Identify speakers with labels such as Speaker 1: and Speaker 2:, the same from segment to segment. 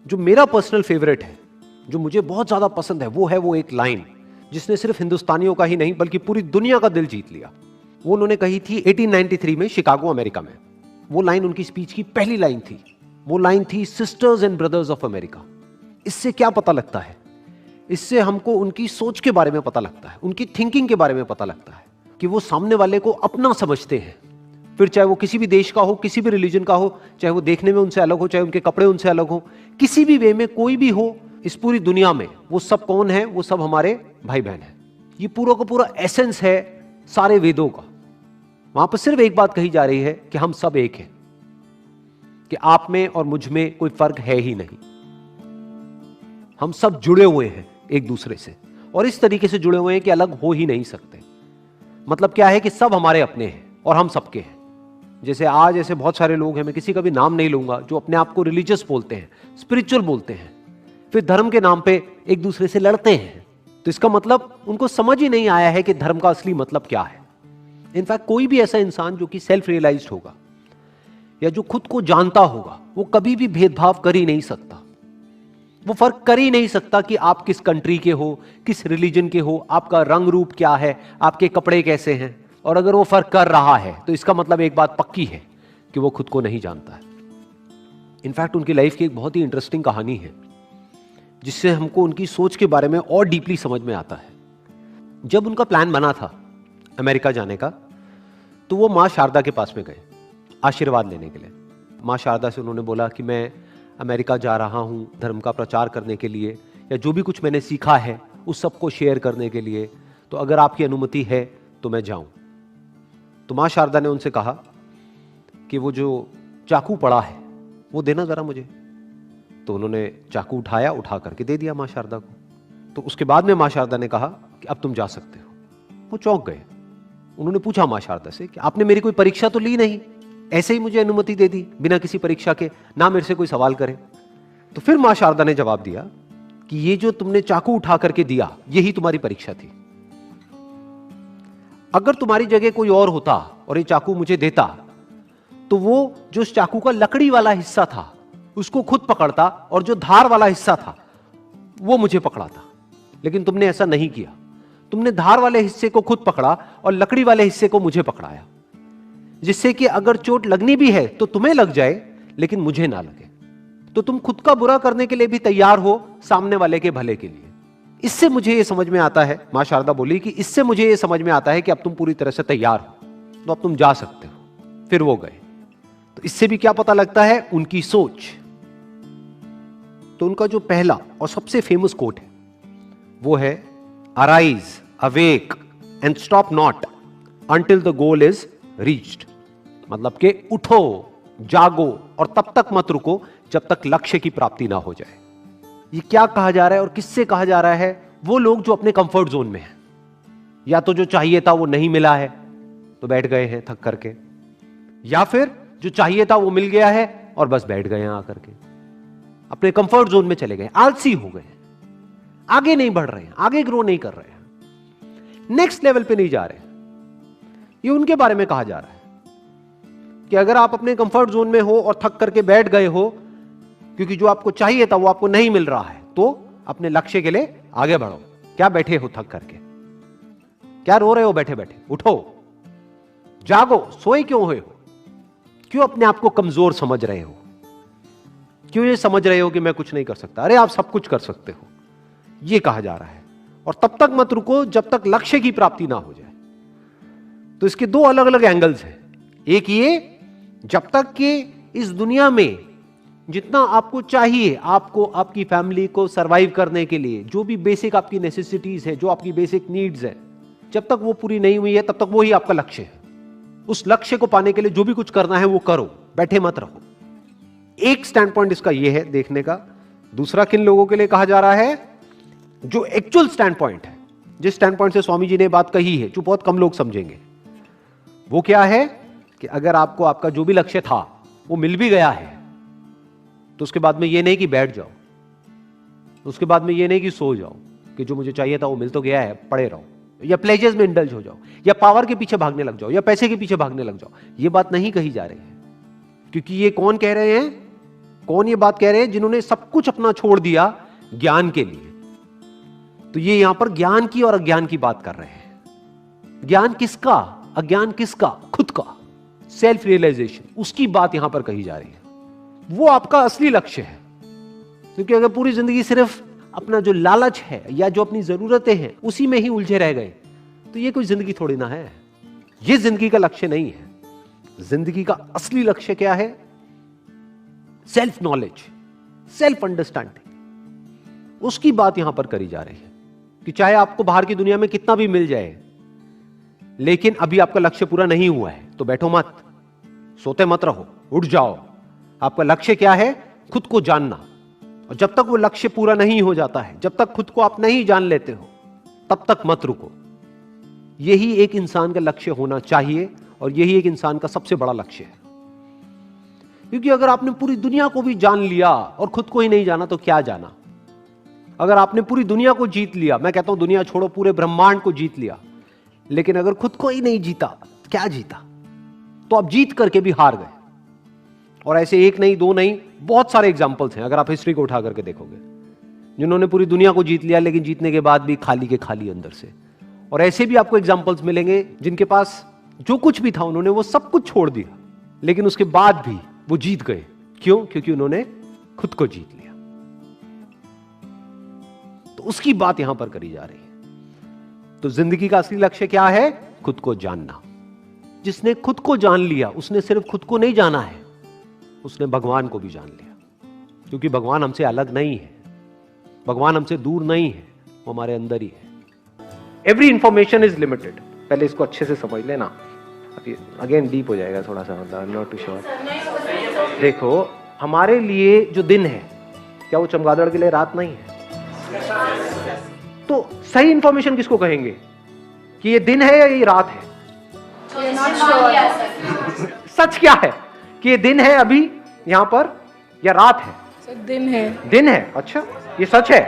Speaker 1: जो मेरा personal favourite है, जो मुझे बहुत ज्यादा पसंद है, वो एक लाइन जिसने सिर्फ हिंदुस्तानियों का ही नहीं बल्कि पूरी दुनिया का दिल जीत लिया। वो उन्होंने कही थी 1893 में शिकागो, अमेरिका में। वो लाइन उनकी स्पीच की पहली लाइन थी। वो लाइन थी, sisters and brothers of America. इससे क्या पता लगता है? इससे हमको उनकी सोच के बारे में पता लगता है, उनकी थिंकिंग के बारे में पता लगता है कि वो सामने वाले को अपना समझते हैं। फिर चाहे वो किसी भी देश का हो, किसी भी रिलीजन का हो, चाहे वो देखने में उनसे अलग हो, चाहे उनके कपड़े उनसे अलग हो, किसी भी वे में कोई भी हो इस पूरी दुनिया में, वो सब कौन है? वो सब हमारे भाई बहन है। ये पूरा का पूरा एसेंस है सारे वेदों का। वहां पर सिर्फ एक बात कही जा रही है कि हम सब एक हैं, कि आप में और मुझ में कोई फर्क है ही नहीं। हम सब जुड़े हुए हैं एक दूसरे से, और इस तरीके से जुड़े हुए हैं कि अलग हो ही नहीं सकते। मतलब क्या है कि सब हमारे अपने हैं और हम सबके हैं। जैसे आज ऐसे बहुत सारे लोग हैं, मैं किसी का भी नाम नहीं लूंगा, जो अपने आप को रिलीजियस बोलते हैं, स्पिरिचुअल बोलते हैं, फिर धर्म के नाम पे एक दूसरे से लड़ते हैं। तो इसका मतलब उनको समझ ही नहीं आया है कि धर्म का असली मतलब क्या है। इनफैक्ट कोई भी ऐसा इंसान जो कि सेल्फ रियलाइज्ड होगा या जो खुद को जानता होगा, वो कभी भी भेदभाव कर ही नहीं सकता। वो फर्क कर ही नहीं सकता कि आप किस कंट्री के हो, किस रिलीजन के हो, आपका रंग रूप क्या है, आपके कपड़े कैसे हैं। और अगर वो फर्क कर रहा है तो इसका मतलब एक बात पक्की है कि वो खुद को नहीं जानता है। इनफैक्ट उनकी लाइफ की एक बहुत ही इंटरेस्टिंग कहानी है जिससे हमको उनकी सोच के बारे में और डीपली समझ में आता है। जब उनका प्लान बना था अमेरिका जाने का, तो वो माँ शारदा के पास में गए आशीर्वाद लेने के लिए। माँ शारदा से उन्होंने बोला कि मैं अमेरिका जा रहा हूँ धर्म का प्रचार करने के लिए, या जो भी कुछ मैंने सीखा है उस सबको शेयर करने के लिए, तो अगर आपकी अनुमति है तो मैं जाऊं। तो माँ शारदा ने उनसे कहा कि वो जो चाकू पड़ा है वो देना जरा मुझे। तो उन्होंने चाकू उठाया, उठा करके दे दिया माँ शारदा को। तो उसके बाद में माँ शारदा ने कहा कि अब तुम जा सकते हो। वो चौंक गए। उन्होंने पूछा माँ शारदा से कि आपने मेरी कोई परीक्षा तो ली नहीं, ऐसे ही मुझे अनुमति दे दी बिना किसी परीक्षा के, ना मेरे से कोई सवाल करे। तो फिर माँ शारदा ने जवाब दिया कि ये जो तुमने चाकू उठा करके दिया, यही तुम्हारी परीक्षा थी। अगर तुम्हारी जगह कोई और होता और ये चाकू मुझे देता, तो वो जो उस चाकू का लकड़ी वाला हिस्सा था उसको खुद पकड़ता, और जो धार वाला हिस्सा था वो मुझे पकड़ाता। लेकिन तुमने ऐसा नहीं किया। तुमने धार वाले हिस्से को खुद पकड़ा और लकड़ी वाले हिस्से को मुझे पकड़ाया, जिससे कि अगर चोट लगनी भी है तो तुम्हें लग जाए लेकिन मुझे ना लगे। तो तुम खुद का बुरा करने के लिए भी तैयार हो सामने वाले के भले के लिए। इससे मुझे यह समझ में आता है, मां शारदा बोली कि इससे मुझे यह समझ में आता है कि अब तुम पूरी तरह से तैयार हो, तो अब तुम जा सकते हो। फिर वो गए। तो इससे भी क्या पता लगता है? उनकी सोच। तो उनका जो पहला और सबसे फेमस कोट है वो है, arise, awake and stop not until the goal is reached. मतलब कि उठो, जागो और तब तक मत रुको जब तक लक्ष्य की प्राप्ति ना हो जाए। ये क्या कहा जा रहा है और किससे कहा जा रहा है? वो लोग जो अपने कंफर्ट जोन में हैं, या तो जो चाहिए था वो नहीं मिला है तो बैठ गए हैं थक करके, या फिर जो चाहिए था वो मिल गया है और बस बैठ गए हैं आकर के, अपने कंफर्ट जोन में चले गए, आलसी हो गए, आगे नहीं बढ़ रहे हैं, आगे ग्रो नहीं कर रहे हैं, नेक्स्ट लेवल पे नहीं जा रहे हैं। ये उनके बारे में कहा जा रहा है कि अगर आप अपने कंफर्ट जोन में हो और थक करके बैठ गए हो क्योंकि जो आपको चाहिए था वो आपको नहीं मिल रहा है, तो अपने लक्ष्य के लिए आगे बढ़ो। क्या बैठे हो थक करके? क्या रो रहे हो बैठे बैठे? उठो, जागो। सोए क्यों हुए हो? क्यों अपने आप को कमजोर समझ रहे हो? क्यों ये समझ रहे हो कि मैं कुछ नहीं कर सकता? अरे आप सब कुछ कर सकते हो, ये कहा जा रहा है। और तब तक मत रुको जब तक लक्ष्य की प्राप्ति ना हो जाए। तो इसके दो अलग अलग एंगल्स हैं। एक ये, जब तक कि इस दुनिया में जितना आपको चाहिए, आपको आपकी फैमिली को सरवाइव करने के लिए जो भी बेसिक आपकी नेसेसिटीज है, जो आपकी बेसिक नीड्स है, जब तक वो पूरी नहीं हुई है तब तक वो ही आपका लक्ष्य है। उस लक्ष्य को पाने के लिए जो भी कुछ करना है वो करो, बैठे मत रहो। एक स्टैंड पॉइंट इसका ये है देखने का। दूसरा किन लोगों के लिए कहा जा रहा है? जो एक्चुअल स्टैंड पॉइंट है, जिस स्टैंड पॉइंट से स्वामी जी ने बात कही है, जो बहुत कम लोग समझेंगे, वो क्या है कि अगर आपको आपका जो भी लक्ष्य था वो मिल भी गया है तो उसके बाद में ये नहीं कि बैठ जाओ, उसके बाद में ये नहीं कि सो जाओ कि जो मुझे चाहिए था वो मिल तो गया है, पड़े रहो, या प्लेजर्स में इंडल्ज हो जाओ, या पावर के पीछे भागने लग जाओ, या पैसे के पीछे भागने लग जाओ। ये बात नहीं कही जा रही है। क्योंकि ये कौन कह रहे हैं? कौन ये बात कह रहे हैं? जिन्होंने सब कुछ अपना छोड़ दिया ज्ञान के लिए। तो ये यहां पर ज्ञान की और अज्ञान की बात कर रहे हैं। ज्ञान किसका, अज्ञान किसका? खुद का, सेल्फ रियलाइजेशन, उसकी बात यहां पर कही जा रही है। वो आपका असली लक्ष्य है। क्योंकि अगर पूरी जिंदगी सिर्फ अपना जो लालच है या जो अपनी जरूरतें हैं उसी में ही उलझे रह गए, तो ये कोई जिंदगी थोड़ी ना है। ये जिंदगी का लक्ष्य नहीं है। जिंदगी का असली लक्ष्य क्या है? सेल्फ नॉलेज, सेल्फ अंडरस्टैंडिंग, उसकी बात यहां पर करी जा रही है। कि चाहे आपको बाहर की दुनिया में कितना भी मिल जाए, लेकिन अभी आपका लक्ष्य पूरा नहीं हुआ है तो बैठो मत, सोते मत रहो, उठ जाओ। आपका लक्ष्य क्या है? खुद को जानना। और जब तक वो लक्ष्य पूरा नहीं हो जाता है, जब तक खुद को आप नहीं जान लेते हो, तब तक मत रुको। यही एक इंसान का लक्ष्य होना चाहिए और यही एक इंसान का सबसे बड़ा लक्ष्य है। क्योंकि अगर आपने पूरी दुनिया को भी जान लिया और खुद को ही नहीं जाना तो क्या जाना? अगर आपने पूरी दुनिया को जीत लिया, मैं कहता हूं दुनिया छोड़ो, पूरे ब्रह्मांड को जीत लिया, लेकिन अगर खुद को ही नहीं जीता, क्या जीता? तो आप जीत करके भी हार गए। और ऐसे एक नहीं, दो नहीं, बहुत सारे एग्जाम्पल्स हैं। अगर आप हिस्ट्री को उठा करके देखोगे, जिन्होंने पूरी दुनिया को जीत लिया लेकिन जीतने के बाद भी खाली के खाली अंदर से। और ऐसे भी आपको एग्जाम्पल्स मिलेंगे जिनके पास जो कुछ भी था उन्होंने वो सब कुछ छोड़ दिया, लेकिन उसके बाद भी वो जीत गए। क्यों? क्योंकि उन्होंने खुद को जीत लिया। तो उसकी बात यहां पर करी जा रही है। तो जिंदगी का असली लक्ष्य क्या है? खुद को जानना। जिसने खुद को जान लिया, उसने सिर्फ खुद को नहीं जाना है, उसने भगवान को भी जान लिया। क्योंकि भगवान हमसे अलग नहीं है, भगवान हमसे दूर नहीं है, वो हमारे अंदर ही है। Every information is limited. पहले इसको अच्छे से समझ लेना, अगेन डीप हो जाएगा थोड़ा सा, मतलब नॉट टू श्योर। देखो, हमारे लिए जो दिन है, क्या वो चमगादड़ के लिए रात नहीं है? तो सही इंफॉर्मेशन किसको कहेंगे कि ये दिन है या ये रात है? सच क्या है कि ये दिन है अभी यहां पर या रात है?
Speaker 2: दिन है।
Speaker 1: दिन है। अच्छा, ये सच है।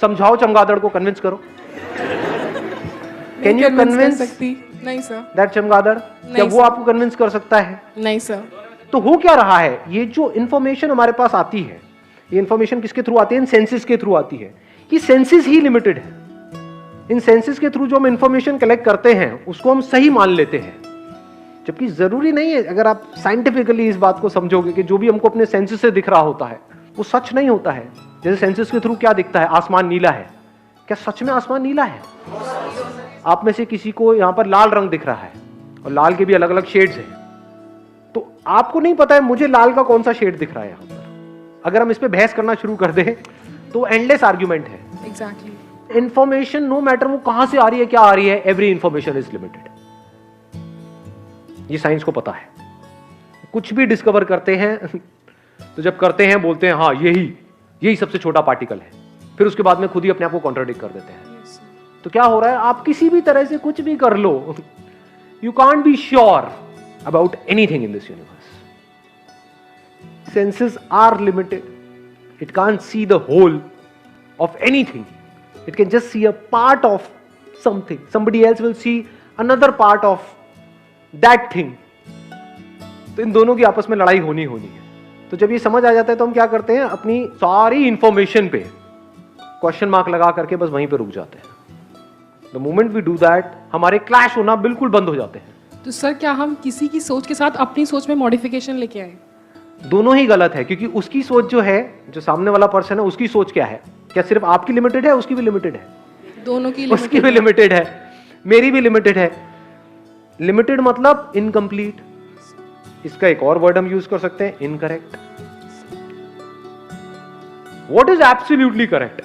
Speaker 1: समझाओ, चमगादड़ को कन्विंस करो। Can you convince?
Speaker 2: नहीं सर।
Speaker 1: दैट चमगादड़, क्या वो आपको कन्विंस कर सकता है?
Speaker 2: नहीं सर।
Speaker 1: तो हो क्या रहा है? ये जो इंफॉर्मेशन हमारे पास आती है, ये इंफॉर्मेशन किसके थ्रू आती है? इन सेंसेस के थ्रू आती है। ये सेंसेस ही लिमिटेड है। इन सेंसेस के थ्रू जो हम इंफॉर्मेशन कलेक्ट करते हैं उसको हम सही मान लेते हैं, जबकि जरूरी नहीं है। अगर आप साइंटिफिकली इस बात को समझोगे कि जो भी हमको अपने सेंसेस से दिख रहा होता है वो सच नहीं होता है। जैसे सेंसेस के थ्रू क्या दिखता है? आसमान नीला है। क्या सच में आसमान नीला है? आप में से किसी को यहां पर लाल रंग दिख रहा है और लाल के भी अलग अलग शेड्स हैं, तो आपको नहीं पता है मुझे लाल का कौन सा शेड दिख रहा है यहां पर। अगर हम इस पे बहस करना शुरू कर दें तो एंडलेस आर्ग्यूमेंट है।
Speaker 2: एग्जैक्टली।
Speaker 1: इंफॉर्मेशन नो मैटर वो कहां से आ रही है, क्या आ रही है, एवरी इंफॉर्मेशन इज लिमिटेड। ये साइंस को पता है। कुछ भी डिस्कवर करते हैं तो जब करते हैं बोलते हैं हाँ यही सबसे छोटा पार्टिकल है, फिर उसके बाद में खुद ही अपने आप को कॉन्ट्राडिक्ट कर देते हैं। तो क्या हो रहा है? आप किसी भी तरह से कुछ भी कर लो, you can't be sure about anything in this universe. Senses are limited. It can't see the whole of anything. It can just see a part of something. Somebody else will see another part of that thing. तो इन दोनों की आपस में लड़ाई होनी है। तो जब ये समझ आ जाता है तो हम क्या करते हैं? अपनी सारी इंफॉर्मेशन पे क्वेश्चन मार्क लगा करके बस वहीं पे रुक जाते हैं। The moment we do that, हमारे क्लैश होना बिल्कुल बंद हो जाते हैं।
Speaker 2: तो सर, क्या हम किसी की सोच के साथ अपनी सोच में मॉडिफिकेशन लेके आए?
Speaker 1: दोनों ही गलत है, क्योंकि उसकी सोच जो है, जो सामने वाला पर्सन है, उसकी सोच क्या है? क्या सिर्फ आपकी लिमिटेड है? उसकी भी लिमिटेड है।
Speaker 2: दोनों की
Speaker 1: उसकी भी लिमिटेड है, मेरी भी लिमिटेड है। लिमिटेड मतलब इनकम्प्लीट। इसका एक और वर्ड हम यूज कर सकते हैं, incorrect. What is absolutely correct?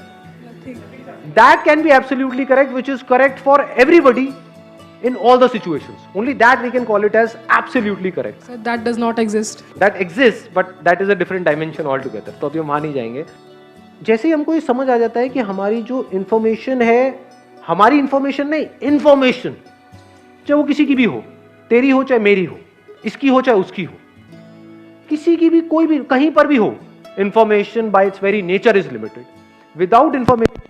Speaker 1: That can be absolutely correct which is correct for everybody in all the situations. Only that we can call it as absolutely correct.
Speaker 2: Sir, that does not exist.
Speaker 1: That exists, but that is a different dimension altogether. तो अभी हम वहाँ नहीं जाएंगे। जैसे ही हमको ये समझ आ जाता है कि हमारी जो इंफॉर्मेशन है, हमारी इंफॉर्मेशन नहीं, इंफॉर्मेशन, चाहे वो किसी की भी हो, तेरी हो चाहे मेरी हो, इसकी हो चाहे उसकी हो, किसी की भी, कोई भी, कहीं पर भी हो, information bye it's very nature is limited. Without information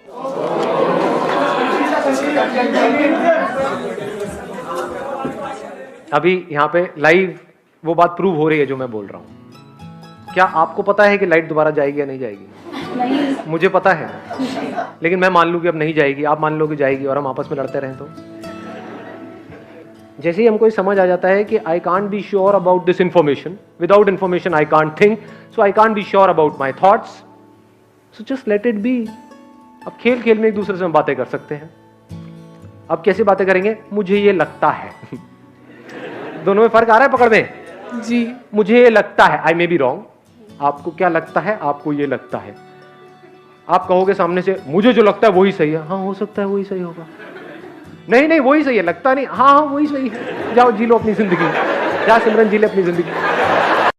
Speaker 1: अभी यहां पे लाइव वो बात प्रूव हो रही है जो मैं बोल रहा हूं क्या आपको पता है कि लाइट दोबारा जाएगी या नहीं जाएगी?
Speaker 3: नहीं।
Speaker 1: मुझे पता है, लेकिन मैं मान लूं कि अब नहीं जाएगी, आप मान लो कि जाएगी और हम आपस में लड़ते रहें तो? जैसे ही हमको ये समझ आ जाता है कि I can't be sure about this information, without information I can't think, so I can't be sure about my thoughts, so just let it be. अब खेल खेल में एक दूसरे से हम बातें कर सकते हैं। अब कैसे बातें करेंगे? मुझे ये लगता है। दोनों में फर्क आ रहा है पकड़ में?
Speaker 2: जी।
Speaker 1: मुझे ये लगता है, आई मे बी रॉन्ग। आपको क्या लगता है? आपको ये लगता है। आप कहोगे सामने से मुझे जो लगता है वही सही है। हाँ, हो सकता है वही सही होगा। नहीं नहीं, वही सही है, लगता नहीं। हाँ हाँ, वही सही है। जाओ जी लो अपनी जिंदगी। जा सिमरन, जी ले अपनी जिंदगी।